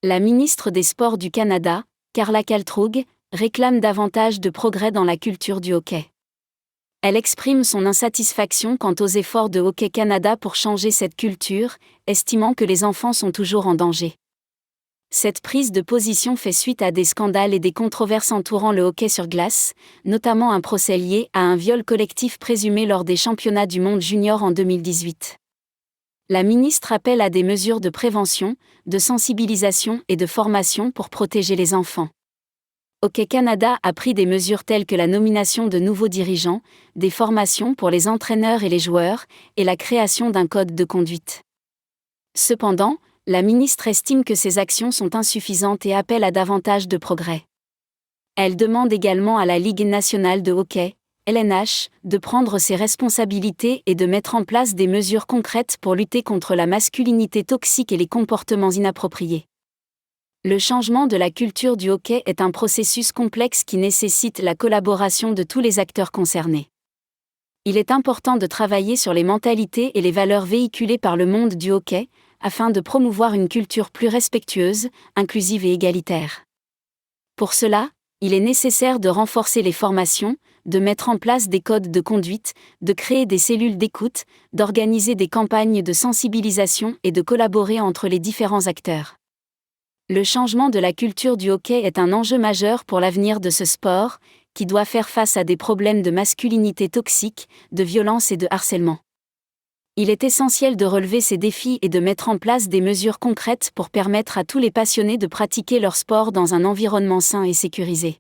La ministre des Sports du Canada, Carla Kaltroug, réclame davantage de progrès dans la culture du hockey. Elle exprime son insatisfaction quant aux efforts de Hockey Canada pour changer cette culture, estimant que les enfants sont toujours en danger. Cette prise de position fait suite à des scandales et des controverses entourant le hockey sur glace, notamment un procès lié à un viol collectif présumé lors des championnats du monde junior en 2018. La ministre appelle à des mesures de prévention, de sensibilisation et de formation pour protéger les enfants. Hockey Canada a pris des mesures telles que la nomination de nouveaux dirigeants, des formations pour les entraîneurs et les joueurs, et la création d'un code de conduite. Cependant, la ministre estime que ces actions sont insuffisantes et appelle à davantage de progrès. Elle demande également à la Ligue nationale de hockey, LNH, de prendre ses responsabilités et de mettre en place des mesures concrètes pour lutter contre la masculinité toxique et les comportements inappropriés. Le changement de la culture du hockey est un processus complexe qui nécessite la collaboration de tous les acteurs concernés. Il est important de travailler sur les mentalités et les valeurs véhiculées par le monde du hockey, afin de promouvoir une culture plus respectueuse, inclusive et égalitaire. Pour cela, il est nécessaire de renforcer les formations, de mettre en place des codes de conduite, de créer des cellules d'écoute, d'organiser des campagnes de sensibilisation et de collaborer entre les différents acteurs. Le changement de la culture du hockey est un enjeu majeur pour l'avenir de ce sport, qui doit faire face à des problèmes de masculinité toxique, de violence et de harcèlement. Il est essentiel de relever ces défis et de mettre en place des mesures concrètes pour permettre à tous les passionnés de pratiquer leur sport dans un environnement sain et sécurisé.